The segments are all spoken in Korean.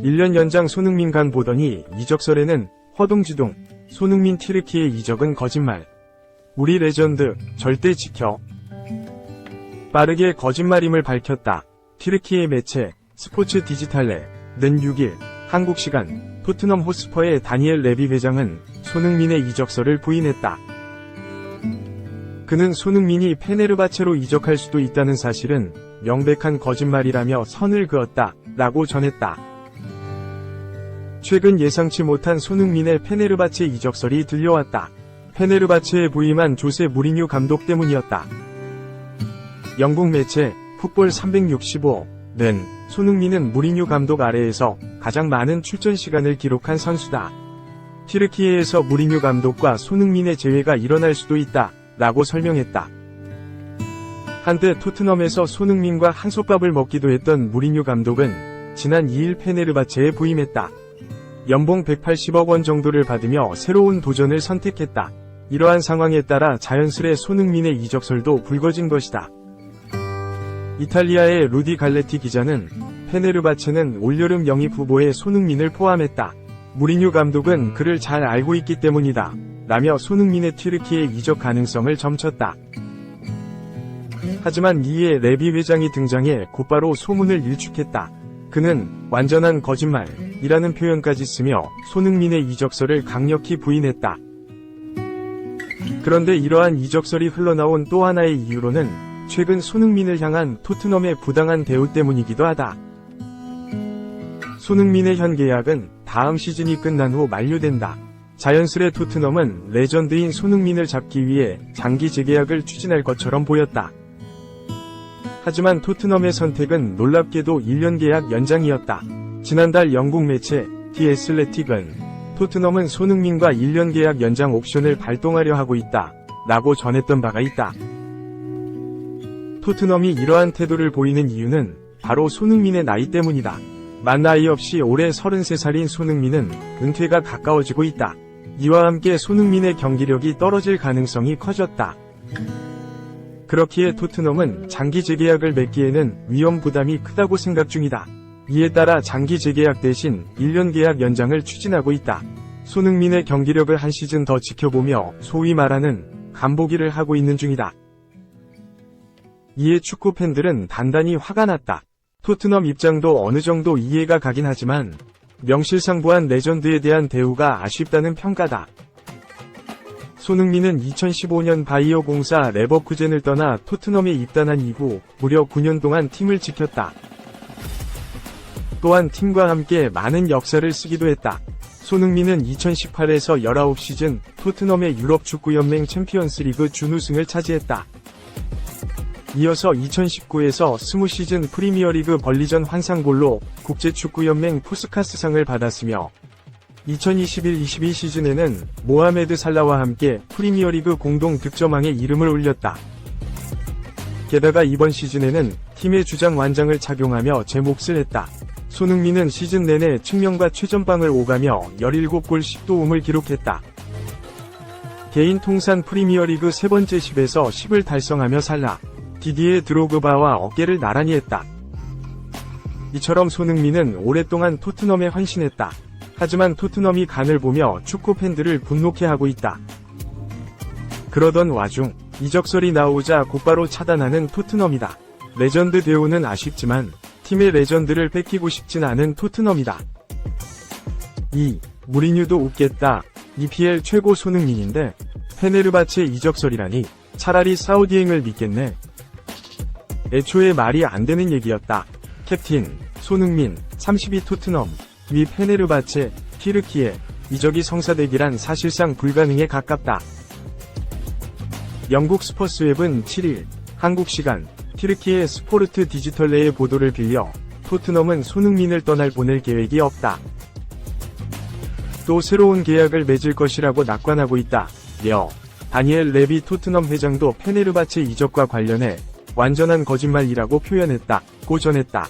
(1년) 연장 손흥민 간 보더니 이적설에는 허둥지둥. 손흥민 튀르키예 이적은 거짓말. 우리 레전드 절대 지켜. 빠르게 거짓말임을 밝혔다. 튀르키예 매체 스포츠 디지탈레는 6일 한국 시간 토트넘 호스퍼의 다니엘 레비 회장은 손흥민의 이적설을 부인했다. 그는 손흥민이 페네르바체로 이적할 수도 있다는 사실은 명백한 거짓말이라며 선을 그었다 라고 전했다. 최근 예상치 못한 손흥민의 페네르바체 이적설이 들려왔다. 페네르바체에 부임한 조세 무리뉴 감독 때문이었다. 영국 매체 풋볼 365는 손흥민은 무리뉴 감독 아래에서 가장 많은 출전 시간을 기록한 선수다. 튀르키예에서 무리뉴 감독과 손흥민의 재회가 일어날 수도 있다 라고 설명했다. 한때 토트넘에서 손흥민과 한솥밥을 먹기도 했던 무리뉴 감독은 지난 2일 페네르바체에 부임했다. 연봉 180억 원 정도를 받으며 새로운 도전을 선택했다. 이러한 상황에 따라 자연스레 손흥민의 이적설도 불거진 것이다. 이탈리아의 루디 갈레티 기자는 페네르바체는 올여름 영입 후보에 손흥민을 포함했다. 무리뉴 감독은 그를 잘 알고 있기 때문이다 라며 손흥민의 튀르키예 이적 가능성을 점쳤다. 하지만 이에 레비 회장이 등장해 곧바로 소문을 일축했다. 그는 완전한 거짓말이라는 표현까지 쓰며 손흥민의 이적설을 강력히 부인했다. 그런데 이러한 이적설이 흘러나온 또 하나의 이유로는 최근 손흥민을 향한 토트넘의 부당한 대우 때문이기도 하다. 손흥민의 현 계약은 다음 시즌이 끝난 후 만료된다. 자연스레 토트넘은 레전드인 손흥민을 잡기 위해 장기 재계약을 추진할 것처럼 보였다. 하지만 토트넘의 선택은 놀랍게도 1년 계약 연장이었다. 지난달 영국 매체 디 애슬레틱은 토트넘은 손흥민과 1년 계약 연장 옵션을 발동하려 하고 있다 라고 전했던 바가 있다. 토트넘이 이러한 태도를 보이는 이유는 바로 손흥민의 나이 때문이다. 만 나이 없이 올해 33살인 손흥민은 은퇴가 가까워지고 있다. 이와 함께 손흥민의 경기력이 떨어질 가능성이 커졌다. 그렇기에 토트넘은 장기 재계약을 맺기에는 위험 부담이 크다고 생각 중이다. 이에 따라 장기 재계약 대신 1년 계약 연장을 추진하고 있다. 손흥민의 경기력을 한 시즌 더 지켜보며 소위 말하는 간보기를 하고 있는 중이다. 이에 축구 팬들은 단단히 화가 났다. 토트넘 입장도 어느 정도 이해가 가긴 하지만 명실상부한 레전드에 대한 대우가 아쉽다는 평가다. 손흥민은 2015년 바이어 공사 레버쿠젠을 떠나 토트넘에 입단한 이후 무려 9년 동안 팀을 지켰다. 또한 팀과 함께 많은 역사를 쓰기도 했다. 손흥민은 2018에서 19시즌 토트넘의 유럽축구연맹 챔피언스리그 준우승을 차지했다. 이어서 2019에서 20시즌 프리미어리그 벌리전 환상골로 국제축구연맹 푸스카스상을 받았으며 2021-22 시즌에는 모하메드 살라와 함께 프리미어리그 공동 득점왕에 이름을 올렸다. 게다가 이번 시즌에는 팀의 주장 완장을 착용하며 제 몫을 했다. 손흥민은 시즌 내내 측면과 최전방을 오가며 17골 10도움을 기록했다. 개인 통산 프리미어리그 세 번째 10에서 10을 달성하며 살라, 디디에 드로그바와 어깨를 나란히 했다. 이처럼 손흥민은 오랫동안 토트넘에 헌신했다. 하지만 토트넘이 간을 보며 축구 팬들을 분노케 하고 있다. 그러던 와중 이적설이 나오자 곧바로 차단하는 토트넘이다. 레전드 대우는 아쉽지만 팀의 레전드를 뺏기고 싶진 않은 토트넘이다. 무리뉴도 웃겠다. EPL 최고 손흥민인데 페네르바체 이적설이라니 차라리 사우디행을 믿겠네. 애초에 말이 안 되는 얘기였다. 캡틴 손흥민 32 토트넘 위 페네르바체 튀르키예 이적이 성사되기란 사실상 불가능에 가깝다. 영국 스퍼스웹은 7일 한국 시간 튀르키예 스포르트 디지털레의 보도를 빌려 토트넘은 손흥민을 떠날 보낼 계획이 없다. 또 새로운 계약을 맺을 것이라고 낙관하고 있다. 다니엘 레비 토트넘 회장도 페네르바체 이적과 관련해 완전한 거짓말이라고 표현했다고 전했다.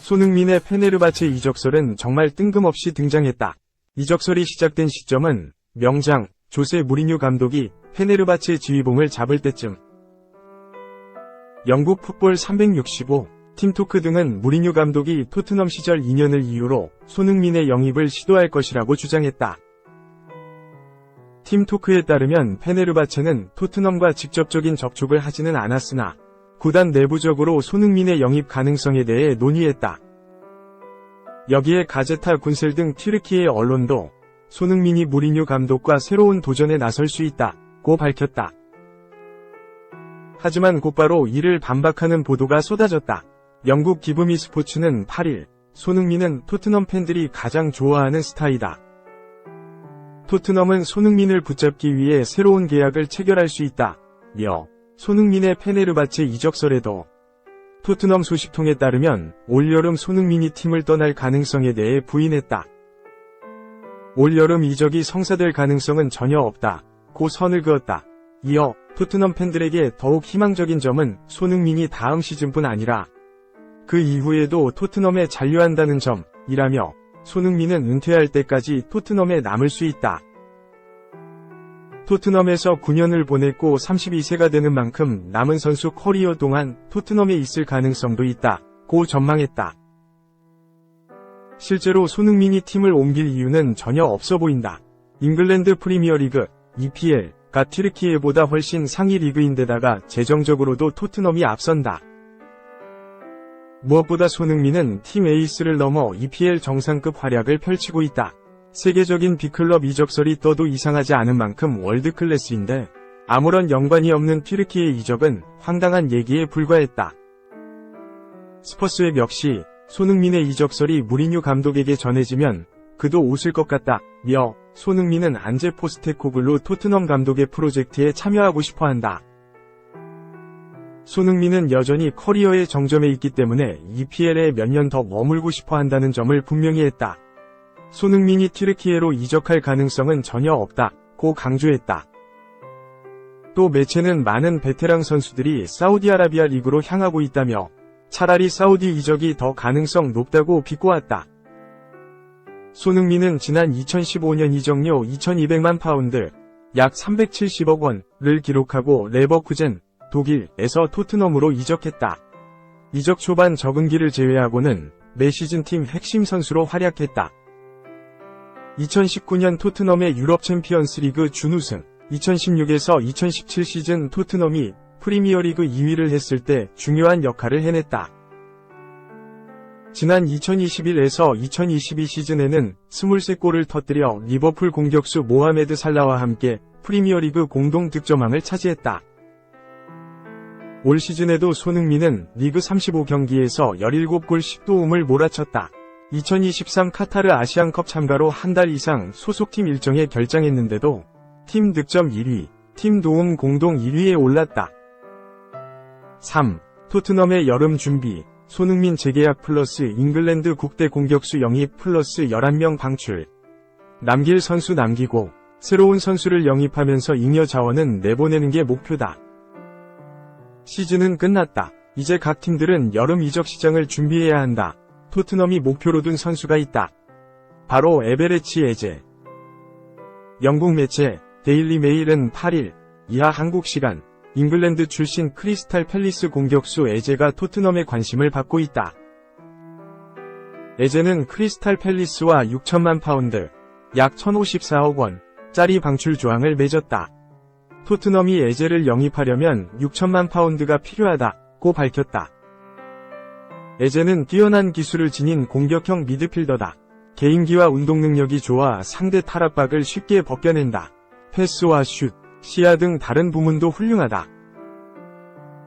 손흥민의 페네르바체 이적설은 정말 뜬금없이 등장했다. 이적설이 시작된 시점은 명장 조세 무리뉴 감독이 페네르바체 지휘봉을 잡을 때쯤. 영국 풋볼 365, 팀토크 등은 무리뉴 감독이 토트넘 시절 2년을 이유로 손흥민의 영입을 시도할 것이라고 주장했다. 팀토크에 따르면 페네르바체는 토트넘과 직접적인 접촉을 하지는 않았으나 구단 내부적으로 손흥민의 영입 가능성에 대해 논의했다. 여기에 가제타 군셀 등 튀르키예 언론도 손흥민이 무리뉴 감독과 새로운 도전에 나설 수 있다고 밝혔다. 하지만 곧바로 이를 반박하는 보도가 쏟아졌다. 영국 기브미 스포츠는 8일 손흥민은 토트넘 팬들이 가장 좋아하는 스타이다. 토트넘은 손흥민을 붙잡기 위해 새로운 계약을 체결할 수 있다며 손흥민의 페네르바체 이적설에도 토트넘 소식통에 따르면 올여름 손흥민이 팀을 떠날 가능성에 대해 부인했다. 올여름 이적이 성사될 가능성은 전혀 없다고 선을 그었다. 이어 토트넘 팬들에게 더욱 희망적인 점은 손흥민이 다음 시즌뿐 아니라 그 이후에도 토트넘에 잔류한다는 점이라며 손흥민은 은퇴할 때까지 토트넘에 남을 수 있다. 토트넘에서 9년을 보냈고 32세가 되는 만큼 남은 선수 커리어 동안 토트넘에 있을 가능성도 있다고 전망했다. 실제로 손흥민이 팀을 옮길 이유는 전혀 없어 보인다. 잉글랜드 프리미어리그, EPL가 튀르키예보다 훨씬 상위 리그인데다가 재정적으로도 토트넘이 앞선다. 무엇보다 손흥민은 팀 에이스를 넘어 EPL 정상급 활약을 펼치고 있다. 세계적인 빅클럽 이적설이 떠도 이상하지 않은 만큼 월드클래스인데 아무런 연관이 없는 튀르키예 이적은 황당한 얘기에 불과했다. 스퍼스의 역시 손흥민의 이적설이 무리뉴 감독에게 전해지면 그도 웃을 것 같다며 손흥민은 안제 포스테코글루 토트넘 감독의 프로젝트에 참여하고 싶어한다. 손흥민은 여전히 커리어의 정점에 있기 때문에 EPL에 몇 년 더 머물고 싶어한다는 점을 분명히 했다. 손흥민이 튀르키예로 이적할 가능성은 전혀 없다고 강조했다. 또 매체는 많은 베테랑 선수들이 사우디아라비아 리그로 향하고 있다며 차라리 사우디 이적이 더 가능성 높다고 비꼬았다. 손흥민은 지난 2015년 이적료 2200만 파운드, 약 370억 원을 기록하고 레버쿠젠, 독일에서 토트넘으로 이적했다. 이적 초반 적응기를 제외하고는 매 시즌 팀 핵심 선수로 활약했다. 2019년 토트넘의 유럽 챔피언스 리그 준우승, 2016에서 2017 시즌 토트넘이 프리미어리그 2위를 했을 때 중요한 역할을 해냈다. 지난 2021에서 2022 시즌에는 23골을 터뜨려 리버풀 공격수 모하메드 살라와 함께 프리미어리그 공동 득점왕을 차지했다. 올 시즌에도 손흥민은 리그 35경기에서 17골 10도움을 몰아쳤다. 2023 카타르 아시안컵 참가로 한 달 이상 소속팀 일정에 결장했는데도 팀 득점 1위, 팀 도움 공동 1위에 올랐다. 3. 토트넘의 여름 준비, 손흥민 재계약 플러스 잉글랜드 국대 공격수 영입 플러스 11명 방출. 남길 선수 남기고 새로운 선수를 영입하면서 잉여 자원은 내보내는 게 목표다. 시즌은 끝났다. 이제 각 팀들은 여름 이적 시장을 준비해야 한다. 토트넘이 목표로 둔 선수가 있다. 바로 에베레치 에제. 영국 매체 데일리 메일은 8일 이하 한국 시간 잉글랜드 출신 크리스탈 팰리스 공격수 에제가 토트넘의 관심을 받고 있다. 에제는 크리스탈 팰리스와 6천만 파운드, 약 1054억 원짜리 방출 조항을 맺었다. 토트넘이 에제를 영입하려면 6천만 파운드가 필요하다고 밝혔다. 에제는 뛰어난 기술을 지닌 공격형 미드필더다. 개인기와 운동 능력이 좋아 상대 탈압박을 쉽게 벗겨낸다. 패스와 슛, 시야 등 다른 부문도 훌륭하다.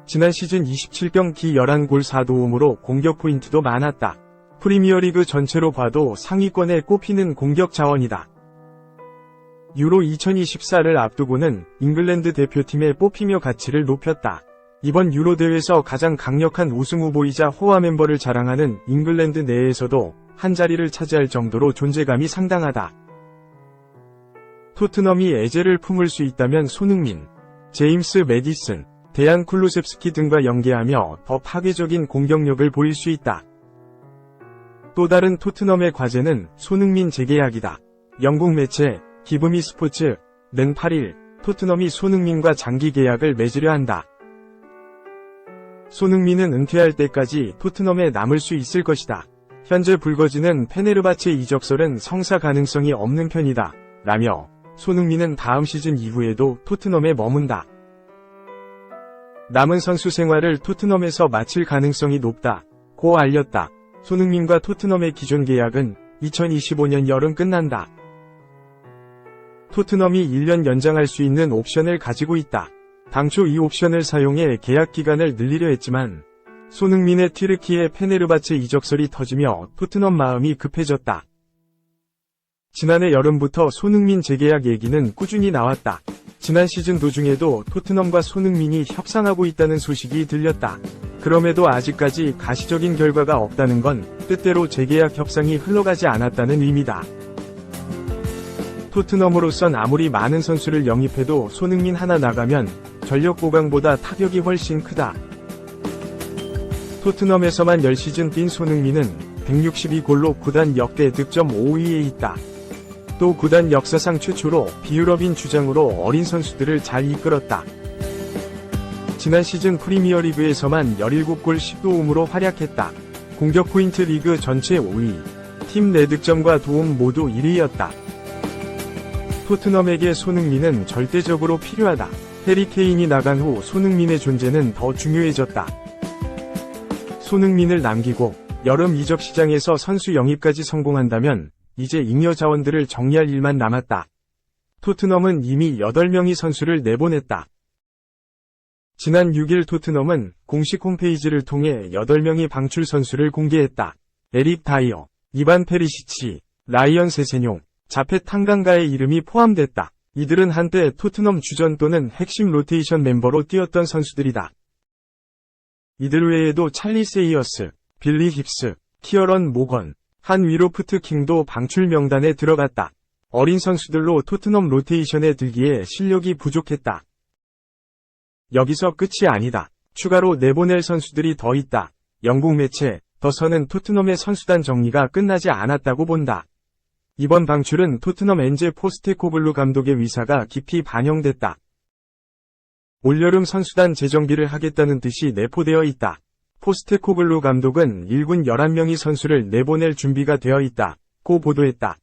지난 시즌 27경기 11골 4도움으로 공격 포인트도 많았다. 프리미어리그 전체로 봐도 상위권에 꼽히는 공격 자원이다. 유로 2024를 앞두고는 잉글랜드 대표팀에 뽑히며 가치를 높였다. 이번 유로 대회에서 가장 강력한 우승 후보이자 호화 멤버를 자랑하는 잉글랜드 내에서도 한 자리를 차지할 정도로 존재감이 상당하다. 토트넘이 에제를 품을 수 있다면 손흥민, 제임스 매디슨, 데안 쿨루셉스키 등과 연계하며 더 파괴적인 공격력을 보일 수 있다. 또 다른 토트넘의 과제는 손흥민 재계약이다. 영국 매체 기브미 스포츠는 8일 토트넘이 손흥민과 장기 계약을 맺으려 한다. 손흥민은 은퇴할 때까지 토트넘에 남을 수 있을 것이다. 현재 불거지는 페네르바체 이적설은 성사 가능성이 없는 편이다. 라며 손흥민은 다음 시즌 이후에도 토트넘에 머문다. 남은 선수 생활을 토트넘에서 마칠 가능성이 높다. 고 알렸다. 손흥민과 토트넘의 기존 계약은 2025년 여름 끝난다. 토트넘이 1년 연장할 수 있는 옵션을 가지고 있다. 당초 이 옵션을 사용해 계약 기간을 늘리려 했지만 손흥민의 튀르키예 페네르바체 이적설이 터지며 토트넘 마음이 급해졌다. 지난해 여름부터 손흥민 재계약 얘기는 꾸준히 나왔다. 지난 시즌 도중에도 토트넘과 손흥민이 협상하고 있다는 소식이 들렸다. 그럼에도 아직까지 가시적인 결과가 없다는 건 뜻대로 재계약 협상이 흘러가지 않았다는 의미다. 토트넘으로선 아무리 많은 선수를 영입해도 손흥민 하나 나가면 전력 보강보다 타격이 훨씬 크다. 토트넘에서만 10시즌 뛴 손흥민은 162골로 구단 역대 득점 5위에 있다. 또 구단 역사상 최초로 비유럽인 주장으로 어린 선수들을 잘 이끌었다. 지난 시즌 프리미어리그에서만 17골 10도움으로 활약했다. 공격 포인트 리그 전체 5위, 팀 내 득점과 도움 모두 1위였다. 토트넘에게 손흥민은 절대적으로 필요하다. 해리 케인이 나간 후 손흥민의 존재는 더 중요해졌다. 손흥민을 남기고 여름 이적 시장에서 선수 영입까지 성공한다면 이제 잉여 자원들을 정리할 일만 남았다. 토트넘은 이미 8명의 선수를 내보냈다. 지난 6일 토트넘은 공식 홈페이지를 통해 8명의 방출 선수를 공개했다. 에릭 다이어, 이반 페리시치, 라이언 세세뇽, 자펫 탕강가의 이름이 포함됐다. 이들은 한때 토트넘 주전 또는 핵심 로테이션 멤버로 뛰었던 선수들이다. 이들 외에도 찰리 세이어스, 빌리 깁스, 키어런 모건, 한 위로프트 킹도 방출 명단에 들어갔다. 어린 선수들로 토트넘 로테이션에 들기에 실력이 부족했다. 여기서 끝이 아니다. 추가로 내보낼 선수들이 더 있다. 영국 매체 더선은 토트넘의 선수단 정리가 끝나지 않았다고 본다. 이번 방출은 토트넘 엔제 포스테코글루 감독의 위사가 깊이 반영됐다. 올여름 선수단 재정비를 하겠다는 뜻이 내포되어 있다. 포스테코글루 감독은 1군 11명의 선수를 내보낼 준비가 되어 있다. 고 보도했다.